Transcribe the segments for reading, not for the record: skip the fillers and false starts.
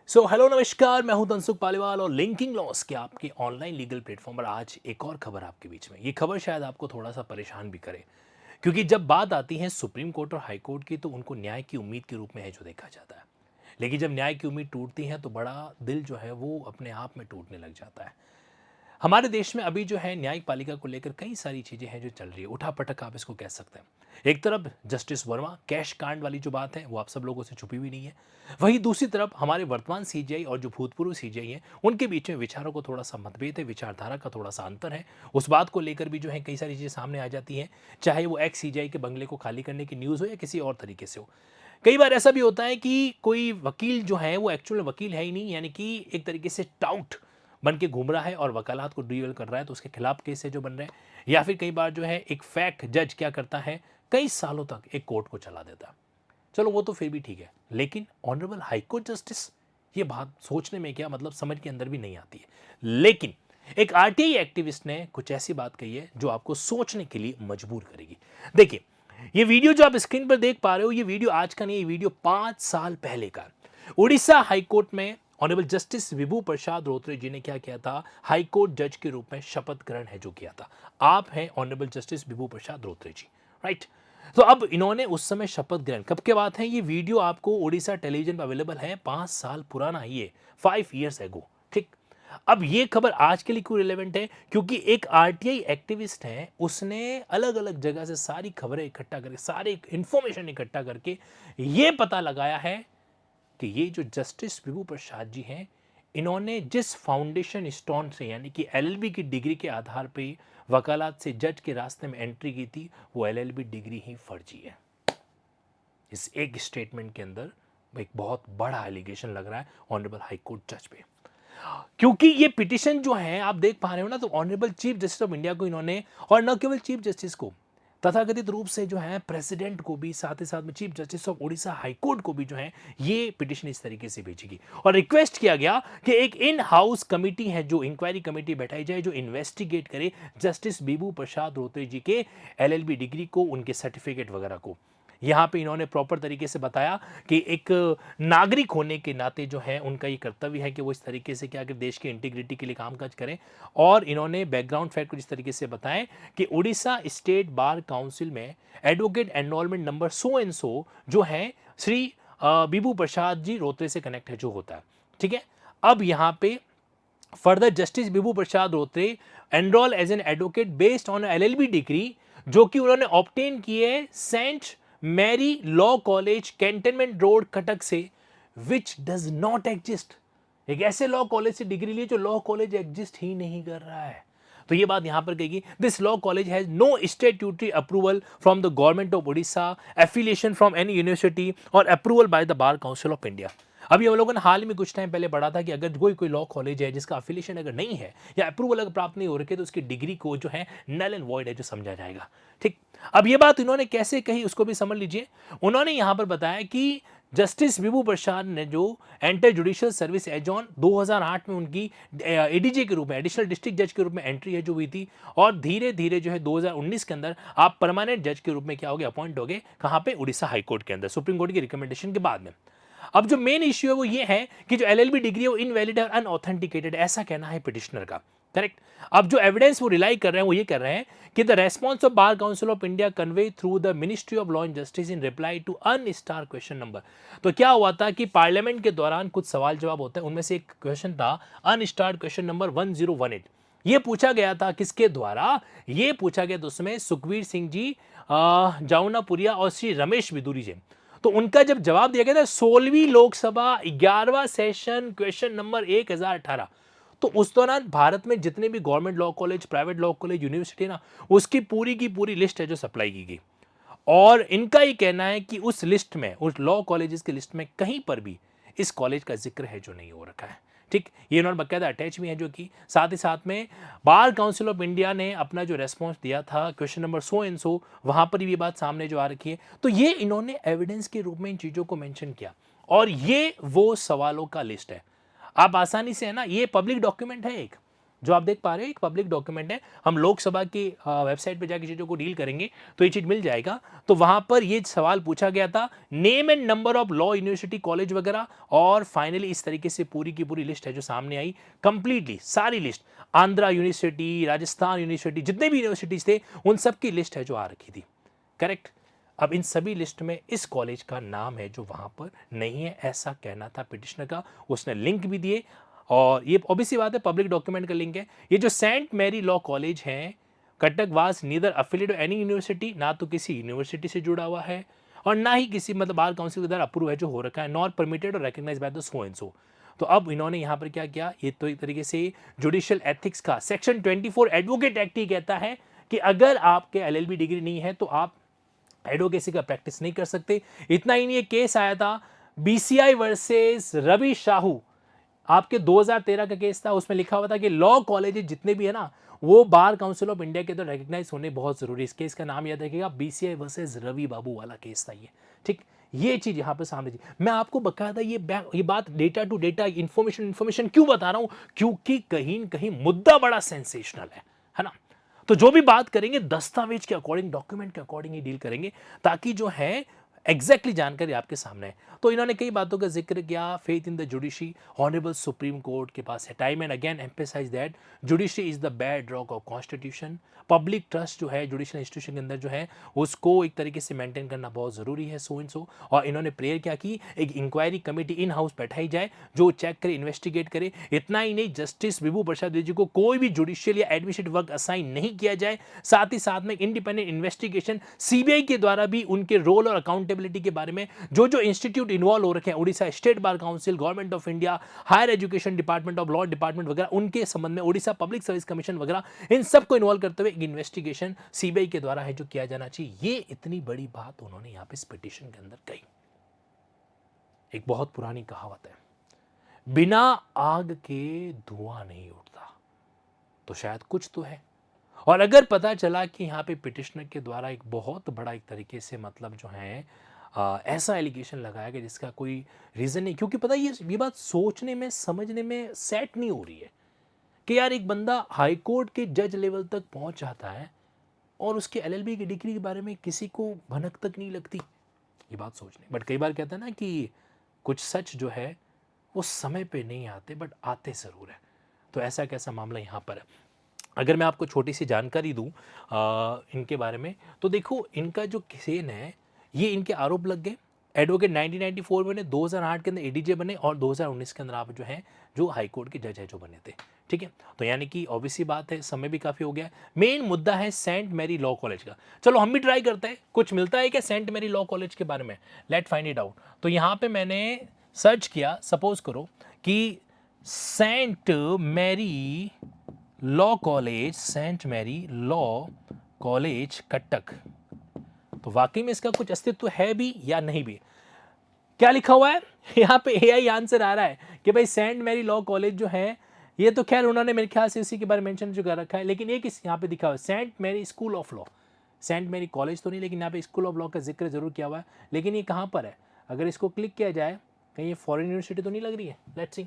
Hello नमस्कार, मैं हूं तनसुख पालीवाल और लिंकिंग लॉस के आपके ऑनलाइन लीगल प्लेटफॉर्म पर आज एक और खबर आपके बीच में। ये खबर शायद आपको थोड़ा सा परेशान भी करे, क्योंकि जब बात आती है सुप्रीम कोर्ट और हाई कोर्ट की तो उनको न्याय की उम्मीद के रूप में है जो देखा जाता है। लेकिन जब न्याय की उम्मीद टूटती है तो बड़ा दिल जो है वो अपने आप में टूटने लग जाता है। हमारे देश में अभी जो है न्यायिक पालिका को लेकर कई सारी चीजें हैं जो चल रही है, उठापटक आप इसको कह सकते हैं। एक तरफ जस्टिस वर्मा कैश कांड वाली जो बात है वो आप सब लोगों से छुपी हुई नहीं है। वहीं दूसरी तरफ हमारे वर्तमान सीजीआई और जो भूतपूर्व सीजीआई है उनके बीच में विचारों को थोड़ा सा मतभेद है, विचारधारा का थोड़ा सा अंतर है। उस बात को लेकर भी जो है कई सारी चीजें सामने आ जाती हैं, चाहे वो एक्स सीजीआई के बंगले को खाली करने की न्यूज हो या किसी और तरीके से हो। कई बार ऐसा भी होता है कि कोई वकील जो है वो एक्चुअल वकील है ही नहीं, यानी कि एक तरीके से टाउट बन के घूम रहा है और वकालत को डील कर रहा है, तो उसके खिलाफ केस है जो बन रहे हैं। या फिर कई बार जो है एक फैक जज क्या करता है, कई सालों तक एक कोर्ट को चला देता है। चलो वो तो फिर भी ठीक है, लेकिन ऑनरेबल हाई कोर्ट जस्टिस, ये बात सोचने में क्या मतलब समझ के अंदर भी नहीं आती है। लेकिन एक आरटीआई एक्टिविस्ट ने कुछ ऐसी बात कही है जो आपको सोचने के लिए मजबूर करेगी। देखिए, ये वीडियो जो आप स्क्रीन पर देख पा रहे हो, ये वीडियो आज का नहीं, ये वीडियो 5 साल पहले का। उड़ीसा हाईकोर्ट में ऑनरेबल जस्टिस विभू प्रसाद रोत्रे जी ने क्या किया था, हाईकोर्ट जज के रूप में शपथ ग्रहण है जो किया था। आप हैं ऑनरेबल जस्टिस विभू प्रसाद रोत्रे जी, राइट। तो अब इन्होंने उस समय शपथ ग्रहण, कब के बात है, ये वीडियो आपको उड़ीसा टेलीविजन पर अवेलेबल है, 5 साल पुराना ही है, 5 years एगो, ठीक। अब ये खबर आज के लिए क्यों रिलेवेंट है, क्योंकि एक आरटीआई एक्टिविस्ट है, उसने अलग अलग जगह से सारी खबरें इकट्ठा करके, सारे इंफॉर्मेशन इकट्ठा करके ये पता लगाया है कि ये जो जस्टिस विभू प्रसाद जी हैं, इन्होंने जिस फाउंडेशन स्टोन से यानी कि एलएलबी की डिग्री के आधार पे वकालत से जज के रास्ते में एंट्री की थी, वो एलएलबी डिग्री ही फर्जी है। इस एक स्टेटमेंट के अंदर एक बहुत बड़ा एलिगेशन लग रहा है ऑनरेबल हाई कोर्ट जज पे, क्योंकि ये पिटिशन जो है आप देख पा रहे हो ना, तो honourable chief justice of India को इन्होंने, और न केवल चीफ जस्टिस को, तथाकथित रूप से जो है प्रेसिडेंट को भी, साथ ही साथ में chief justice of Orissa high court को भी जो है ये पिटिशन इस तरीके से भेजेगी और रिक्वेस्ट किया गया कि एक इन हाउस कमेटी है, जो इंक्वायरी कमेटी बैठाई जाए, जो इन्वेस्टिगेट करे जस्टिस विभू प्रसाद रोत्रे जी के एलएलबी डिग्री को, उनके सर्टिफिकेट वगैरह को। यहाँ पे इन्होंने प्रॉपर तरीके से बताया कि एक नागरिक होने के नाते जो है उनका ये कर्तव्य है कि वो इस तरीके से क्या, कि देश की इंटीग्रिटी के लिए कामकाज करें। और इन्होंने बैकग्राउंड फैक्ट कुछ इस तरीके से बताएं कि उड़ीसा स्टेट बार काउंसिल में advocate enrolment number so and सो जो है श्री विभू प्रसाद जी रोत्रे से कनेक्ट है जो होता है, ठीक है। अब यहाँ पे further justice Vibhu Prasad Rotray enrol as an advocate based on LLB degree जो कि उन्होंने ऑब्टेन की है Saint Mary law College Cantonment Road Cuttack से, विच डज नॉट एग्जिस्ट। एक ऐसे लॉ कॉलेज से डिग्री ली जो लॉ कॉलेज एग्जिस्ट ही नहीं कर रहा है। तो ये बात यहां पर कहेगी, this law college has no statutory approval from the government of Orissa, affiliation from any university और approval by the Bar Council of India. अभी हम लोगों ने हाल में कुछ टाइम पहले पढ़ा था कि अगर कोई लॉ कॉलेज है जिसका अफिलिएशन अगर नहीं है या अप्रूवल अगर प्राप्त नहीं हो रखे, तो उसकी डिग्री को जो है नल एंड वॉइड है जो समझा जाएगा, ठीक। अब ये बात इन्होंने कैसे कही उसको भी समझ लीजिए। उन्होंने यहां पर बताया कि जस्टिस विभू प्रसाद ने जो एंटर जुडिशियल सर्विस एजॉन 2008 में उनकी एडीजे के रूप में, एडिशनल डिस्ट्रिक्ट जज के रूप में एंट्री है जो हुई थी, और धीरे धीरे जो है 2019 के अंदर आप परमानेंट जज के रूप में क्या हो गए, अपॉइंट हो गए, कहां पे, उड़ीसा हाई कोर्ट के अंदर, सुप्रीम कोर्ट की रिकमेंडेशन के बाद में। अब जो मेन इश्यू है वो ये है कि जो एलएलबी डिग्री है वो इनवैलिड और अनऑथेंटिकेटेड, ऐसा कहना है पिटिशनर का, करेक्ट। अब जो एविडेंस वो रिलाई कर रहे हैं वो ये कर रहे हैं कि the response of Bar Council of India convey through the ministry of law and justice in reply to unstar question number. तो क्या हुआ था कि पार्लियामेंट के दौरान कुछ सवाल जवाब होते हैं, उनमें से एक क्वेश्चन था अनस्टार क्वेश्चन नंबर 1018। ये पूछा गया था किसके द्वारा, ये पूछा गया था उसमें सुखवीर सिंह जी, जामुनापुरिया और श्री रमेश बिदुरी जी। तो उनका जब जवाब दिया गया था 16वीं लोकसभा 11वां सेशन क्वेश्चन नंबर 1018, तो उस दौरान भारत में जितने भी government law college, private law college, university ना, उसकी पूरी की पूरी लिस्ट है जो सप्लाई की गई। और इनका ये कहना है कि उस लिस्ट में, उस लॉ कॉलेजेस की लिस्ट में कहीं पर भी इस कॉलेज का जिक्र है जो नहीं हो रखा है, ठीक। ये इन्होंने बकायदा अटैच भी है जो कि, साथ ही साथ में बार काउंसिल ऑफ इंडिया ने अपना जो रेस्पॉन्स दिया था क्वेश्चन नंबर सो एंड सो, वहां पर भी ये बात सामने जो आ रखी है। तो ये इन्होंने एविडेंस के रूप में इन चीजों को मेंशन किया, और ये वो सवालों का लिस्ट है। आप आसानी से, है ना, ये पब्लिक डॉक्यूमेंट है एक, जो आप देख पा रहे हैं एक पब्लिक डॉक्यूमेंट है, हम लोकसभा की वेबसाइट पे जाके चीज़ों को डील करेंगे तो ये चीज़ मिल जाएगा। तो वहाँ पर ये सवाल पूछा गया था, name and number of law university college वगैरह, और फाइनली इस तरीके से पूरी की पूरी लिस्ट है जो सामने आई, कंप्लीटली सारी list, Andhra university, Rajasthan university, जितने भी यूनिवर्सिटीज़ थे उन सब की लिस्ट है जो आ रखी थी। करेक्ट। अब इन सभी लिस्ट में इस कॉलेज का नाम है जो वहाँ पर नहीं है, ऐसा कहना था पिटिशनर का। उसने लिंक भी दिए, और ये ऑब्वियसली बात है पब्लिक डॉक्यूमेंट का लिंक है। ये जो सेंट मैरी लॉ कॉलेज है, Cuttack was neither affiliated any university, ना तो किसी यूनिवर्सिटी से जुड़ा हुआ है और ना ही किसी मतलब बार काउंसिल के द्वारा अप्रूव है जो हो रखा है, नॉर परमिटेड और recognised by the so and so. तो अब इन्होंने यहाँ पर क्या किया, ये तो एक तरीके से जुडिशियल एथिक्स का सेक्शन 24 एडवोकेट एक्ट ही कहता है कि अगर आपके एलएलबी डिग्री नहीं है तो आप एडवोकेसी का प्रैक्टिस नहीं कर सकते। इतना ही नहीं, ये केस आया था बीसीआई वर्सेस रवि साहू, आपके 2013 का केस था, उसमें लिखा हुआ था कि लॉ कॉलेजेस जितने भी है ना वो बार काउंसिल ऑफ इंडिया के तो रिकग्नाइज होने बहुत जरूरी है। इस केस का नाम याद रखिएगा, बीसीआई वर्सेस रवि बाबू वाला केस था ये। ठीक, ये चीज यहां पे सामने थी। मैं आपको बकायदा ये बात डेटा टू डेटा इंफॉर्मेशन क्यों बता रहा हूं, क्योंकि कहीं न कहीं मुद्दा बड़ा सेंसेशनल है ना। तो जो भी बात करेंगे दस्तावेज के अकॉर्डिंग, डॉक्यूमेंट के अकॉर्डिंग ही डील करेंगे, ताकि जो है एग्जैक्टली जानकारी आपके सामने है। तो इन्होंने कई बातों का जिक्र किया, faith in the judiciary, honourable supreme court के पास है, time and again emphasise that judiciary is the bed rock of constitution. Public trust जो है जुडिशियल इंस्टीट्यूशन के अंदर जो है उसको एक तरीके से मेंटेन करना बहुत जरूरी है, सो एंड सो। और इन्होंने प्रेयर क्या की, एक इंक्वायरी कमेटी इन हाउस बैठाई जाए जो चेक करे, इन्वेस्टिगेट करे। इतना ही नहीं, जस्टिस विभू प्रसाद द्विवेदी को कोई भी जुडिशियल या एडमिनिस्ट्रेटिव वर्क असाइन नहीं किया जाए। साथ ही साथ में इंडिपेंडेंट इन्वेस्टिगेशन सीबीआई के द्वारा भी उनके रोल और अकाउंटेबिलिटी के बारे में जो जो इंस्टीट्यूट इन्वॉल्व हो रखे हैं, Orissa state bar council, government of India, higher education department of law department वगैरह, उनके संबंध में उड़ीसा पब्लिक सर्विस कमीशन वगैरह, इन सबको इन्वॉल्व करते हुए एक इन्वेस्टिगेशन सीबीआई के द्वारा है जो किया जाना चाहिए। ये इतनी बड़ी बात उन्होंने यहां पे इस पिटीशन के अंदर कही। एक बहुत पुरानी कहावत है, बिना आग के धुआं नहीं उठता, तो शायद कुछ तो है। और अगर पता चला कि यहाँ पे पिटिशनर के द्वारा एक बहुत बड़ा एक तरीके से मतलब जो है ऐसा एलिगेशन लगाया गया जिसका कोई रीज़न नहीं, क्योंकि पता है ये बात सोचने में समझने में सेट नहीं हो रही है कि यार एक बंदा हाई कोर्ट के जज लेवल तक पहुंच जाता है और उसके एलएलबी की डिग्री के बारे में किसी को भनक तक नहीं लगती। ये बात सोचने, बट कई बार कहते हैं ना कि कुछ सच जो है वो समय पे नहीं आते बट आते ज़रूर है। तो ऐसा कैसा मामला यहाँ पर है। अगर मैं आपको छोटी सी जानकारी दूं इनके बारे में, तो देखो इनका जो केन है, ये इनके आरोप लग गए। एडवोकेट 1994 में बने, 2008 के अंदर एडीजे बने और 2019 के अंदर आप जो है जो हाई कोर्ट के जज है जो बने थे। ठीक है, तो यानी कि ऑब्वियसली बात है, समय भी काफ़ी हो गया है। मेन मुद्दा है सेंट मैरी लॉ कॉलेज का। चलो हम भी ट्राई करते हैं, कुछ मिलता है क्या सेंट मैरी लॉ कॉलेज के बारे में, लेट फाइंड इट आउट। तो यहाँ पे मैंने सर्च किया, सपोज करो कि saint Mary law college, saint Mary law college Cuttack, तो वाकई में इसका कुछ अस्तित्व है भी या नहीं भी। क्या लिखा हुआ है यहाँ पे, एआई आंसर आ रहा है कि भाई सेंट मैरी लॉ कॉलेज जो है, ये तो खैर उन्होंने मेरे ख्याल से इसी के बारे में मेंशन जो कर रखा है, लेकिन ये किस यहाँ पे दिखा हुआ है, Saint Mary school of law. Saint Mary college तो नहीं, लेकिन यहाँ पे स्कूल ऑफ लॉ का जिक्र जरूर किया हुआ है। लेकिन ये कहाँ पर है, अगर इसको क्लिक किया जाए, कहीं ये फॉरेन यूनिवर्सिटी तो नहीं लग रही है, लेट्स सी।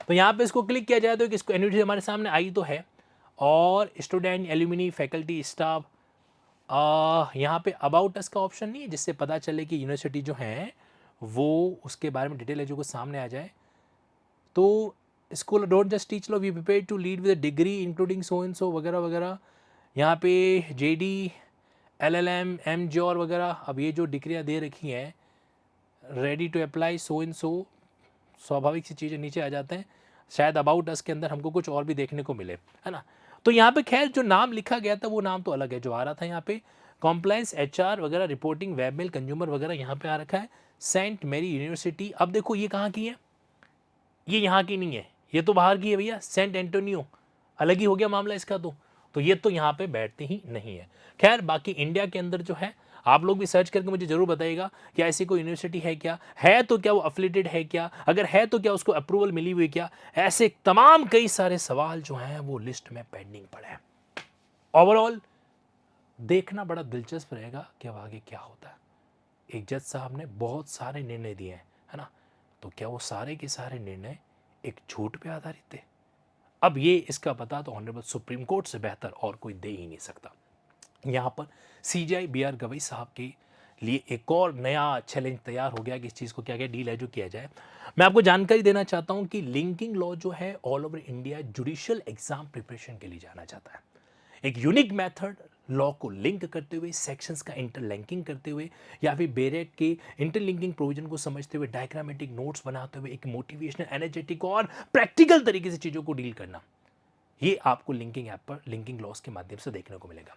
तो यहाँ पे इसको क्लिक किया जाए तो इसको यूनिवर्सिटी हमारे सामने आई तो है, और स्टूडेंट, एल्यूमिनी, फैकल्टी, स्टाफ, यहाँ पे अबाउट अस का ऑप्शन नहीं है जिससे पता चले कि यूनिवर्सिटी जो है वो उसके बारे में डिटेल है जो कुछ सामने आ जाए। तो school don't just teach law, we prepare to lead with degree including so and so वगैरह वगैरह। यहाँ पे जेडी, एलएलएम, एमजॉर वगैरह, अब ये जो डिग्रियाँ दे रखी हैं, ready to apply so and so, स्वाभाविक सी चीज़ें नीचे आ जाते हैं। शायद अबाउट अस के अंदर हमको कुछ और भी देखने को मिले, है ना। तो यहाँ पे खैर जो नाम लिखा गया था वो नाम तो अलग है जो आ रहा था यहाँ पे, कॉम्प्लायंस, एचआर वगैरह, रिपोर्टिंग, वेबमेल, कंज्यूमर वगैरह यहाँ पे आ रखा है। सेंट मैरी यूनिवर्सिटी, अब देखो ये कहाँ की है, ये यहाँ की नहीं है, ये तो बाहर की है भैया, सेंट एंटोनियो, अलग ही हो गया मामला इसका। तो ये तो यहाँ पे बैठती ही नहीं है। खैर बाकी इंडिया के अंदर जो है, आप लोग भी सर्च करके मुझे जरूर बताइएगा क्या ऐसी कोई यूनिवर्सिटी है, क्या है तो क्या वो अफिलिएटेड है, क्या अगर है तो क्या उसको अप्रूवल मिली हुई, क्या ऐसे तमाम कई सारे सवाल जो हैं वो लिस्ट में पेंडिंग पड़े हैं। ओवरऑल देखना बड़ा दिलचस्प रहेगा कि अब आगे क्या होता है। एक जज साहब ने बहुत सारे निर्णय दिए हैं, है ना, तो क्या वो सारे के सारे निर्णय एक झूठ पे आधारित थे, अब ये इसका पता तो ऑनरेबल सुप्रीम कोर्ट से बेहतर और कोई दे ही नहीं सकता। यहाँ पर सीजीआई बी आर गवई साहब के लिए एक और नया चैलेंज तैयार हो गया कि इस चीज़ को क्या क्या डील है जो किया जाए। मैं आपको जानकारी देना चाहता हूँ कि लिंकिंग लॉ जो है all over India judicial exam preparation के लिए जाना जाता है। एक यूनिक मेथड लॉ को लिंक करते हुए, सेक्शंस का इंटरलिंकिंग करते हुए या फिर बेरेट के इंटरलिंकिंग प्रोविजन को समझते हुए डायग्रामेटिक नोट्स बनाते हुए एक मोटिवेशनल, एनर्जेटिक और प्रैक्टिकल तरीके से चीज़ों को डील करना, ये आपको लिंकिंग ऐप पर लिंकिंग लॉस के माध्यम से देखने को मिलेगा।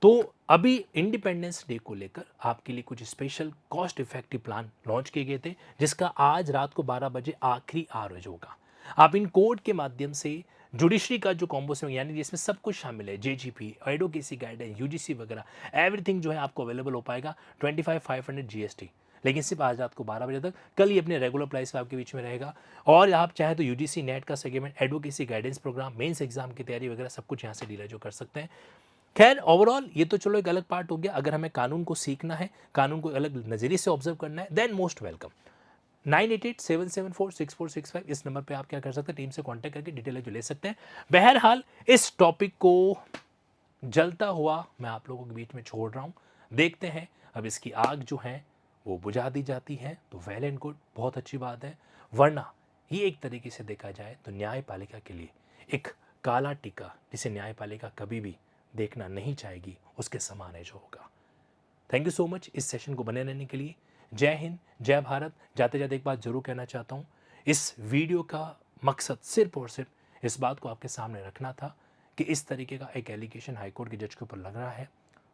तो अभी इंडिपेंडेंस डे को लेकर आपके लिए कुछ special cost effective plan launch किए गए थे, जिसका आज रात को 12 बजे आखिरी आवर्ज होगा। आप इन कोड के माध्यम से जुडिशरी का जो कॉम्बो से यानी जिसमें सब कुछ शामिल है, जेजीपी, एडवोकेसी गाइडेंस, यूजीसी वगैरह, एवरीथिंग जो है आपको अवेलेबल हो पाएगा 25,500 जीएसटी, लेकिन सिर्फ आज रात को 12 बजे तक। कल ये अपने रेगुलर प्राइस पे आपके बीच में रहेगा। और आप चाहे तो यूजीसी नेट का segment, advocacy guidance programme, mains exam की तैयारी वगैरह सब कुछ यहाँ से डील है जो कर सकते हैं। खैर ओवरऑल ये तो चलो एक अलग पार्ट हो गया। अगर हमें कानून को सीखना है, कानून को अलग नज़रिए से ऑब्जर्व करना है, देन मोस्ट वेलकम। 9887746465 इस नंबर पे आप क्या कर सकते हैं, टीम से कांटेक्ट करके डिटेल जो ले सकते हैं। बहरहाल इस टॉपिक को जलता हुआ मैं आप लोगों के बीच में छोड़ रहा हूँ। देखते हैं अब इसकी आग जो है वो बुझा दी जाती है तो वेल एंड गुड, बहुत अच्छी बात है। वरना ये एक तरीके से देखा जाए तो न्यायपालिका के लिए एक काला टीका जिसे न्यायपालिका कभी भी देखना नहीं चाहेगी, उसके समान है जो होगा। थैंक यू सो मच इस सेशन को बने रहने के लिए। जय हिंद, जय भारत। जाते जाते एक बात जरूर कहना चाहता हूँ, इस वीडियो का मकसद सिर्फ और सिर्फ इस बात को आपके सामने रखना था कि इस तरीके का एक एलिगेशन हाईकोर्ट के जज के ऊपर लग रहा है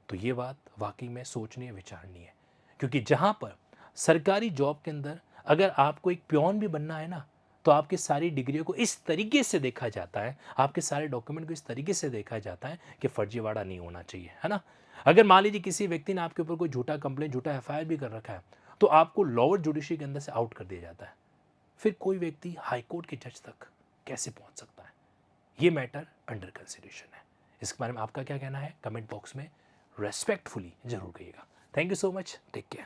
तो ये बात वाकई में सोचनीय, विचारणीय है। क्योंकि जहाँ पर सरकारी जॉब के अंदर अगर आपको एक प्योन भी बनना है ना, तो आपकी सारी डिग्रियों को इस तरीके से देखा जाता है, आपके सारे डॉक्यूमेंट को इस तरीके से देखा जाता है कि फर्जीवाड़ा नहीं होना चाहिए, है ना। अगर मान लीजिए किसी व्यक्ति ने आपके ऊपर कोई झूठा कंप्लेंट, झूठा एफआईआर भी कर रखा है, तो आपको लोअर जुडिशरी के अंदर से आउट कर दिया जाता है। फिर कोई व्यक्ति हाईकोर्ट के जज तक कैसे पहुंच सकता है? ये मैटर अंडर कंसिडरेशन है। इसके बारे में आपका क्या कहना है कमेंट बॉक्स में रेस्पेक्टफुली जरूर कहिएगा। Thank you so much, take care.